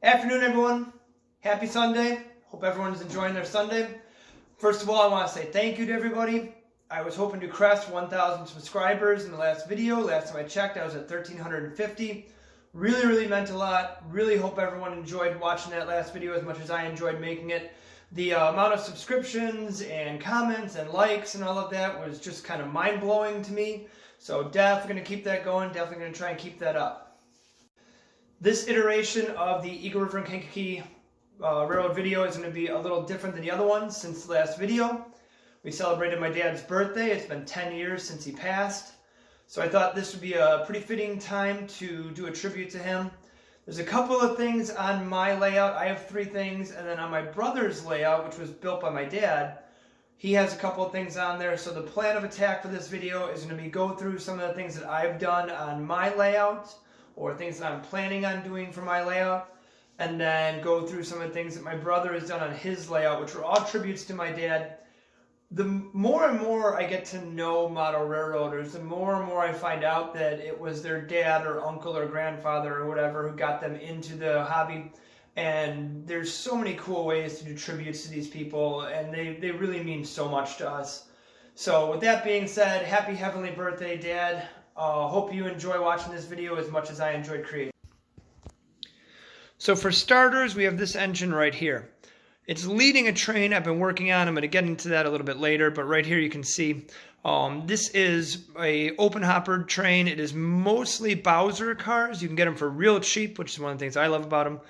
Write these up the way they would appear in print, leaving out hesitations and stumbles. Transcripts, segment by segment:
Afternoon, everyone. Happy Sunday. Hope everyone's enjoying their Sunday. First of all, I want to say thank you to everybody. I was hoping to crest 1,000 subscribers in the last video. Last time I checked, I was at 1,350. Really meant a lot. Really hope everyone enjoyed watching that last video as much as I enjoyed making it. The amount of subscriptions and comments and likes and all of that was just kind of mind-blowing to me. So definitely going to keep that going. Definitely going to try and keep that up. This iteration of the Eagle River and Kankakee Railroad video is going to be a little different than the other ones since the last video. We celebrated my dad's birthday. It's been 10 years since he passed. So I thought this would be a pretty fitting time to do a tribute to him. There's a couple of things on my layout. I have 3 things, and then on my brother's layout, which was built by my dad, he has a couple of things on there. So the plan of attack for this video is going to be go through some of the things that I've done on my layout, or things that I'm planning on doing for my layout, and then go through some of the things that my brother has done on his layout, which were all tributes to my dad. The more and more I get to know model railroaders, the more and more I find out that it was their dad or uncle or grandfather or whatever who got them into the hobby. And there's so many cool ways to do tributes to these people, and they really mean so much to us. So with that being said, happy heavenly birthday, Dad. Hope you enjoy watching this video as much as I enjoyed creating. So for starters, we have this engine right here. It's leading a train I've been working on. I'm going to get into that a little bit later, but right here you can see this is a open hopper train. It is mostly Bowser cars. You can get them for real cheap, which is one of the things I love about them.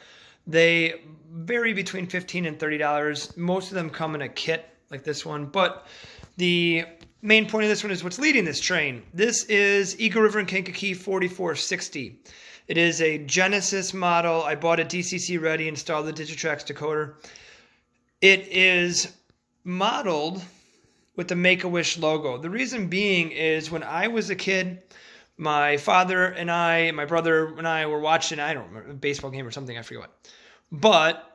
They vary between $15 and $30. Most of them come in a kit like this one, but the main point of this one is what's leading this train. This is Eagle River and Kankakee 4460. It is a Genesis model. I bought it DCC ready, installed the Digitrax decoder. It is modeled with the Make-A-Wish logo. The reason being is when I was a kid, my father and I, my brother and I were watching, I don't remember, a baseball game or something, I forget what. But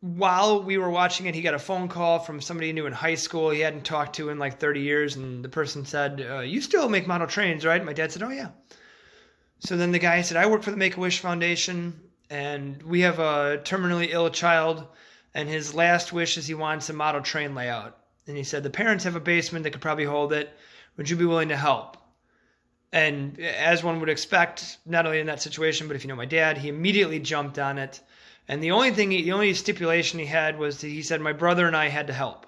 while we were watching it, he got a phone call from somebody he knew in high school he hadn't talked to in like 30 years, and the person said, you still make model trains, right? My dad said, oh yeah. So then the guy said, I work for the Make-A-Wish Foundation, and we have a terminally ill child, and his last wish is he wants a model train layout. And he said, the parents have a basement that could probably hold it. Would you be willing to help? And as one would expect, not only in that situation, but if you know my dad, he immediately jumped on it. And the only stipulation he had was that he said my brother and I had to help.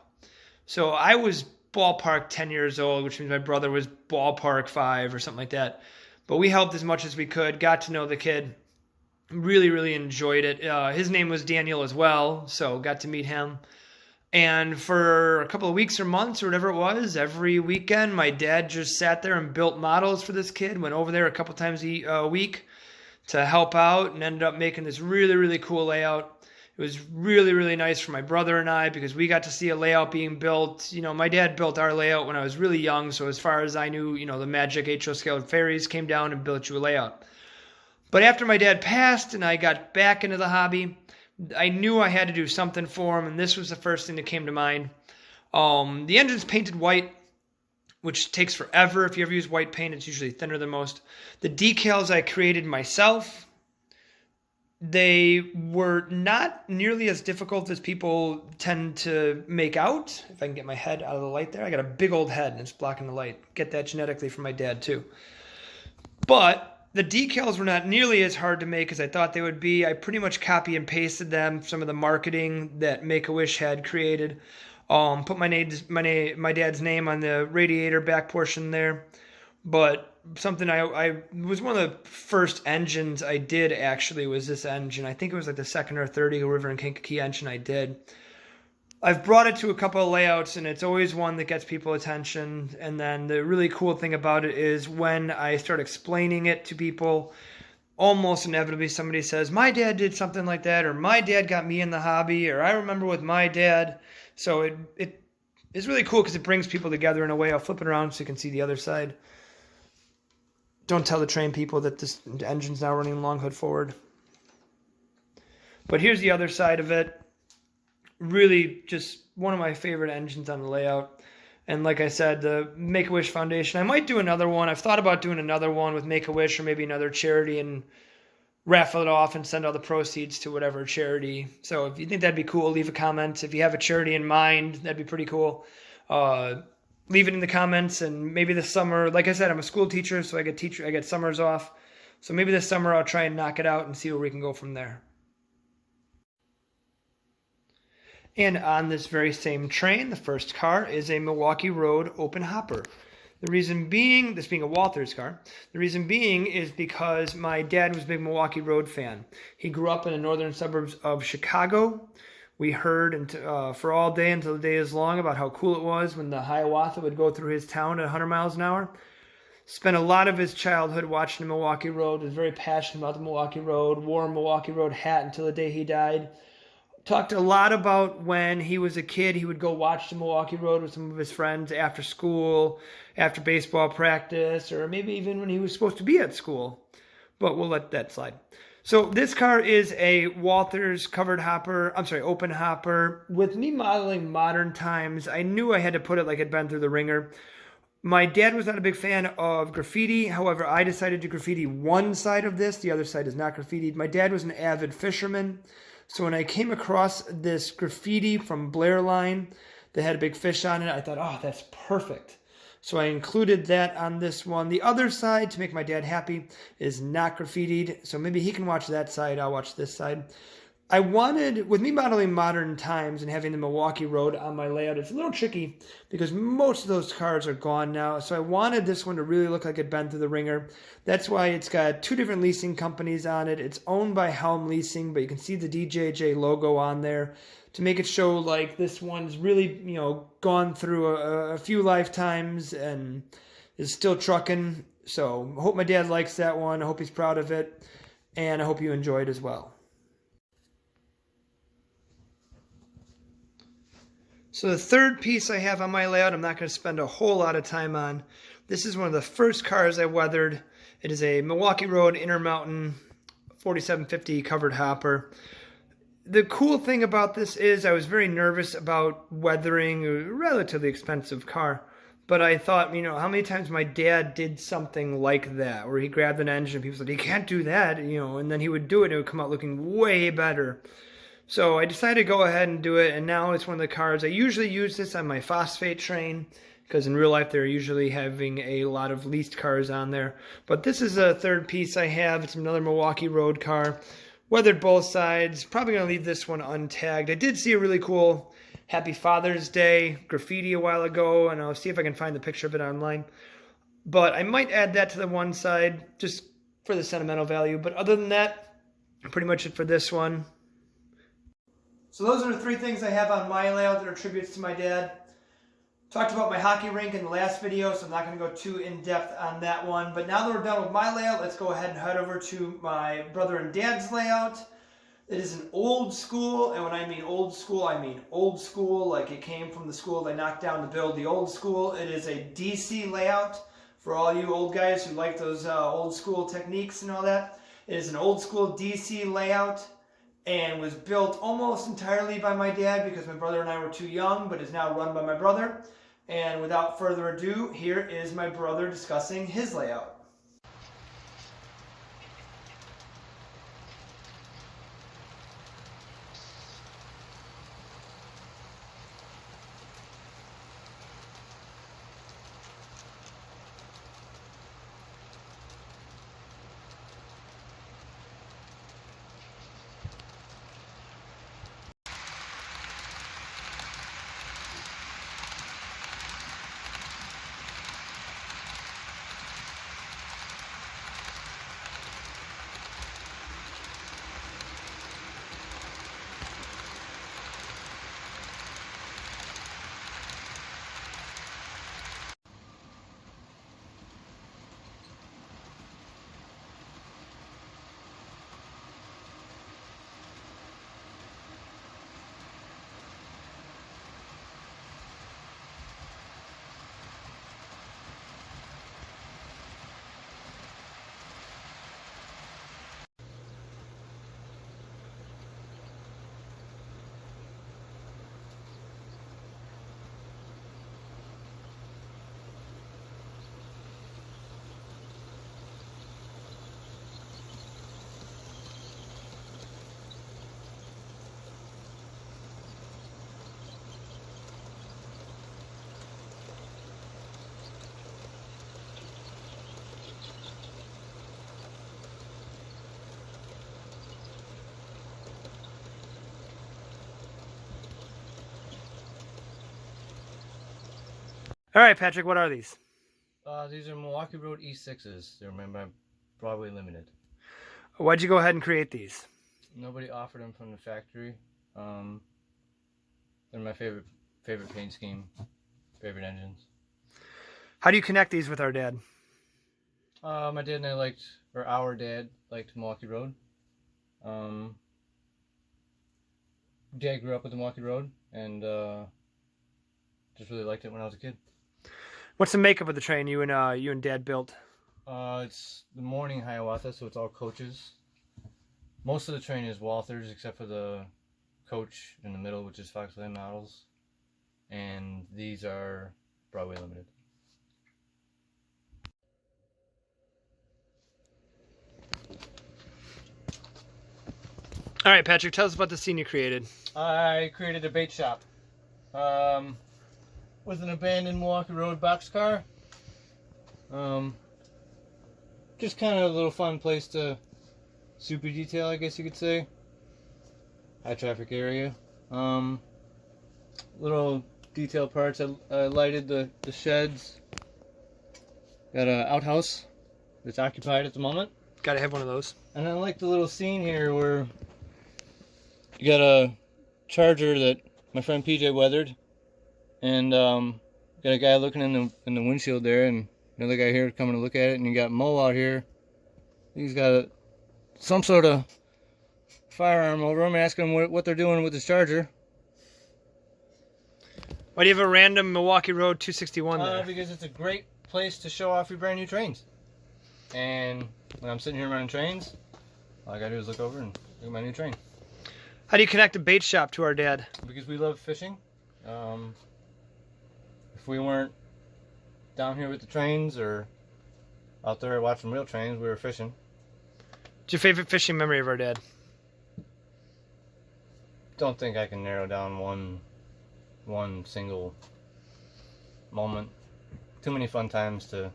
So I was ballpark 10 years old, which means my brother was ballpark 5 or something like that. But we helped as much as we could, got to know the kid, really enjoyed it. His name was Daniel as well, so got to meet him. And for a couple of weeks or months or whatever it was, every weekend my dad just sat there and built models for this kid, went over there a couple times a week to help out, and ended up making this really cool layout. It was really nice for my brother and I because we got to see a layout being built. You know, my dad built our layout when I was really young, so as far as I knew, you know, the magic HO scaled fairies came down and built you a layout. But after my dad passed and I got back into the hobby, I knew I had to do something for him, and this was the first thing that came to mind. The engine's painted white, which takes forever. If you ever use white paint, it's usually thinner than most. The decals I created myself. They were not nearly as difficult as people tend to make out. If I can get my head out of the light there. I got a big old head and it's blocking the light. Get that genetically from my dad too. But the decals were not nearly as hard to make as I thought they would be. I pretty much copy and pasted them, some of the marketing that Make-A-Wish had created. Put my dad's name on the radiator back portion there. But something I was one of the first engines I did actually was this engine. I think it was like the second or third Eagle River and Kankakee engine I did. I've brought it to a couple of layouts, and it's always one that gets people attention. And then the really cool thing about it is when I start explaining it to people, almost inevitably somebody says, my dad did something like that, or my dad got me in the hobby, or I remember with my dad. So it is really cool because it brings people together in a way. I'll flip it around so you can see the other side. Don't tell the train people that this engine's now running long hood forward. But here's the other side of it. Really just one of my favorite engines on the layout. And like I said, the Make-A-Wish Foundation. I might do another one. I've thought about doing another one with Make-A-Wish or maybe another charity and raffle it off and send all the proceeds to whatever charity. So if you think that'd be cool, leave a comment. If you have a charity in mind, that'd be pretty cool. Leave it in the comments, and maybe this summer, like I said, I'm a school teacher, so I get summers off. So maybe this summer I'll try and knock it out and see where we can go from there. And on this very same train, the first car is a Milwaukee Road open hopper. The reason being, this being a Walthers car, the reason being is because my dad was a big Milwaukee Road fan. He grew up in the northern suburbs of Chicago. We heard for all day until the day is long about how cool it was when the Hiawatha would go through his town at 100 miles an hour. Spent a lot of his childhood watching the Milwaukee Road, was very passionate about the Milwaukee Road, wore a Milwaukee Road hat until the day he died. Talked a lot about when he was a kid, he would go watch the Milwaukee Road with some of his friends after school, after baseball practice, or maybe even when he was supposed to be at school. But we'll let that slide. So this car is a Walthers open hopper. With me modeling modern times, I knew I had to put it like it'd been through the ringer. My dad was not a big fan of graffiti. However, I decided to graffiti one side of this. The other side is not graffitied. My dad was an avid fisherman. So when I came across this graffiti from Blair Line that had a big fish on it, I thought, oh, that's perfect. So I included that on this one. The other side, to make my dad happy, is not graffitied. So maybe he can watch that side. I'll watch this side. I wanted, with me modeling modern times and having the Milwaukee Road on my layout, it's a little tricky because most of those cars are gone now. So I wanted this one to really look like it'd been through the ringer. That's why it's got two different leasing companies on it. It's owned by Helm Leasing, but you can see the DJJ logo on there to make it show like this one's really, gone through a few lifetimes and is still trucking. So I hope my dad likes that one. I hope he's proud of it. And I hope you enjoy it as well. So the third piece I have on my layout, I'm not going to spend a whole lot of time on. This is one of the first cars I weathered. It is a Milwaukee Road Intermountain 4750 covered hopper. The cool thing about this is I was very nervous about weathering a relatively expensive car. But I thought, how many times my dad did something like that, where he grabbed an engine and people said, he can't do that, and then he would do it and it would come out looking way better. So I decided to go ahead and do it, and now it's one of the cars. I usually use this on my phosphate train, because in real life they're usually having a lot of leased cars on there. But this is a third piece I have. It's another Milwaukee Road car. Weathered both sides. Probably going to leave this one untagged. I did see a really cool Happy Father's Day graffiti a while ago, and I'll see if I can find the picture of it online. But I might add that to the one side, just for the sentimental value. But other than that, pretty much it for this one. So those are the three things I have on my layout that are tributes to my dad. Talked about my hockey rink in the last video, so I'm not going to go too in-depth on that one. But now that we're done with my layout, let's go ahead and head over to my brother and dad's layout. It is an old school, and when I mean old school like it came from the school they knocked down to build the old school. It is a DC layout for all you old guys who like those old school techniques and all that. It is an old school DC layout, and was built almost entirely by my dad because my brother and I were too young, but is now run by my brother. And without further ado, here is my brother discussing his layout. All right, Patrick, what are these? These are Milwaukee Road E6s. They're made by Broadway Limited. Why'd you go ahead and create these? Nobody offered them from the factory. They're my favorite paint scheme, favorite engines. How do you connect these with our dad? My dad and I liked, or our dad liked Milwaukee Road. Dad grew up with the Milwaukee Road and just really liked it when I was a kid. What's the makeup of the train you and Dad built? It's the morning Hiawatha, so it's all coaches. Most of the train is Walthers, except for the coach in the middle, which is Foxley models. And these are Broadway Limited. All right, Patrick, tell us about the scene you created. I created a bait shop with an abandoned Milwaukee Road boxcar. Just kind of a little fun place to super detail, I guess you could say. High traffic area. Little detail parts. I lighted the sheds. Got an outhouse that's occupied at the moment. Gotta have one of those. And I like the little scene here where you got a Charger that my friend PJ weathered, and got a guy looking in the windshield there, and another guy here coming to look at it, and you got Mo out here. He's got some sort of firearm over him, asking him what they're doing with his Charger. Why do you have a random Milwaukee Road 261 there? Because it's a great place to show off your brand new trains. And when I'm sitting here running trains, all I gotta do is look over and look at my new train. How do you connect a bait shop to our dad? Because we love fishing. If we weren't down here with the trains or out there watching real trains, we were fishing. What's your favorite fishing memory of our dad? Don't think I can narrow down one single moment. Too many fun times to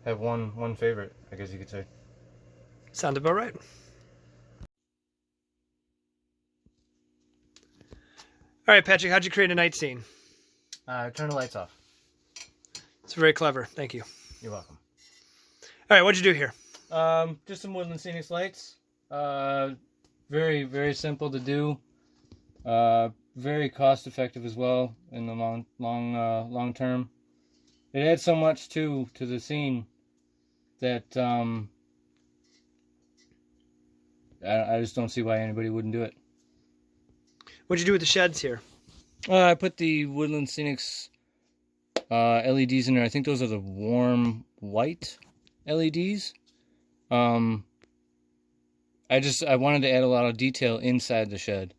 have one favorite, I guess you could say. Sounds about right. All right, Patrick, how'd you create a night scene? Turn the lights off. It's very clever. Thank you. You're welcome. All right, what'd you do here? Just some Woodland Scenics lights. Very, very simple to do. Very cost effective as well in the long term. It adds so much to the scene that I just don't see why anybody wouldn't do it. What'd you do with the sheds here? I put the Woodland Scenics LEDs in there. I think those are the warm white LEDs. I wanted to add a lot of detail inside the shed,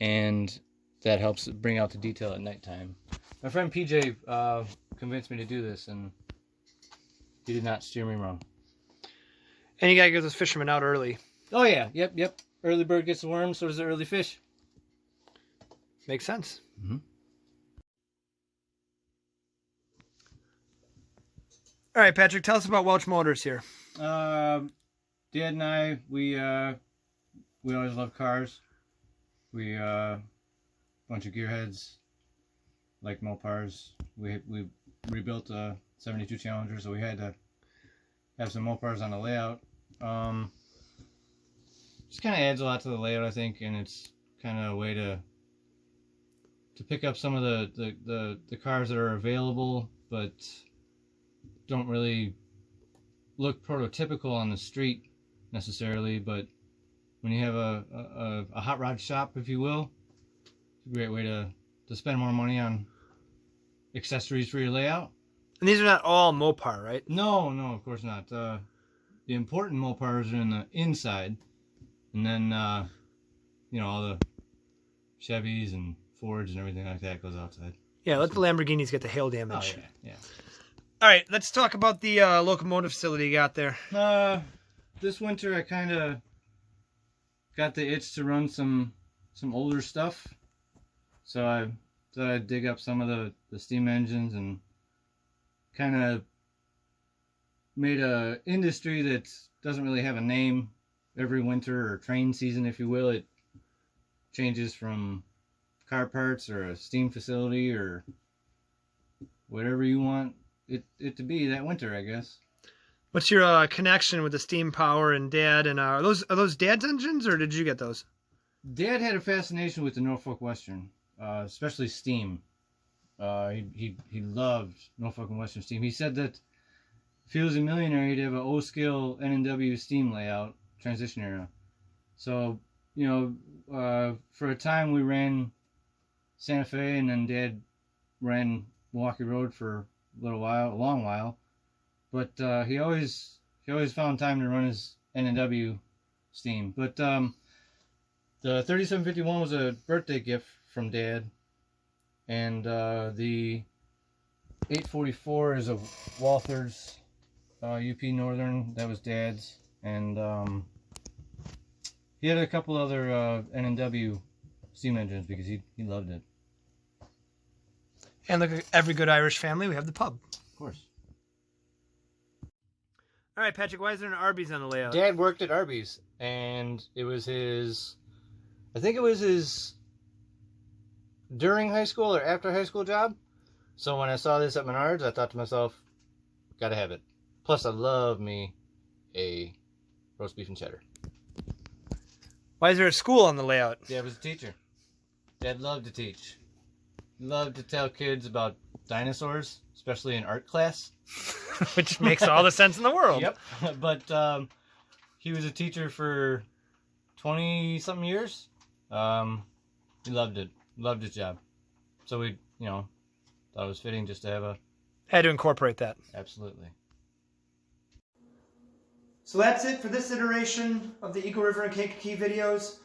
and that helps bring out the detail at nighttime. My friend PJ convinced me to do this, and he did not steer me wrong. And you gotta get those fishermen out early. Oh yeah, yep. Early bird gets the worm, so does the early fish. Makes sense. Mm-hmm. All right, Patrick, tell us about Welch Motors here. Dad and I, we always love cars. We bunch of gearheads, like Mopars. We rebuilt a 72 Challenger, so we had to have some Mopars on the layout. Just kind of adds a lot to the layout, I think, and it's kind of a way to pick up some of the cars that are available, but don't really look prototypical on the street necessarily. But when you have a hot rod shop, if you will, it's a great way to spend more money on accessories for your layout. And these are not all Mopar, right? No, of course not. The important Mopars are in the inside, and then all the Chevys and Fords and everything like that goes outside. Yeah, let the Lamborghinis get the hail damage. Oh, yeah. All right, let's talk about the locomotive facility you got there. This winter I kind of got the itch to run some older stuff, so I thought I'd dig up some of the steam engines and kind of made a industry that doesn't really have a name. Every winter or train season, if you will, it changes from car parts or a steam facility or whatever you want it to be that winter, I guess. What's your connection with the steam power and Dad? And are those Dad's engines, or did you get those? Dad had a fascination with the Norfolk Western, especially steam. He loved Norfolk and Western steam. He said that if he was a millionaire, he'd have an O-scale N&W steam layout, transition era. So, you know, for a time we ran Santa Fe, and then Dad ran Milwaukee Road for a long while. But he always found time to run his N&W steam. But the 3751 was a birthday gift from Dad, and the 844 is a Walther's UP Northern. That was Dad's, and he had a couple other N&W steam engines because he loved it. And like every good Irish family, we have the pub. Of course. All right, Patrick, why is there an Arby's on the layout? Dad worked at Arby's, and it was I think it was his during high school or after high school job. So when I saw this at Menards, I thought to myself, gotta have it. Plus, I love me a roast beef and cheddar. Why is there a school on the layout? Dad was a teacher. Dad loved to teach. Loved to tell kids about dinosaurs, especially in art class. Which makes all the sense in the world. Yep. But he was a teacher for 20-something years. He loved it. Loved his job. So we, thought it was fitting just to have a... Had to incorporate that. Absolutely. So that's it for this iteration of the Eagle River and Kankakee videos.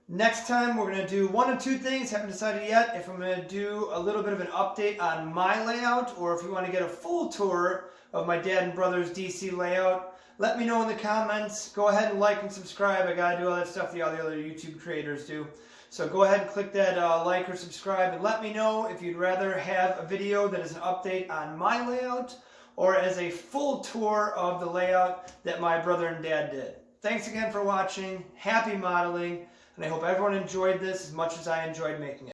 Next time we're going to do one of two things. Haven't decided yet if I'm going to do a little bit of an update on my layout, or if you want to get a full tour of my dad and brother's DC layout. Let me know in the comments. Go ahead and like and subscribe. I got to do all that stuff that all the other YouTube creators do. So go ahead and click that like or subscribe, and let me know if you'd rather have a video that is an update on my layout or as a full tour of the layout that my brother and dad did. Thanks again for watching. Happy modeling. And I hope everyone enjoyed this as much as I enjoyed making it.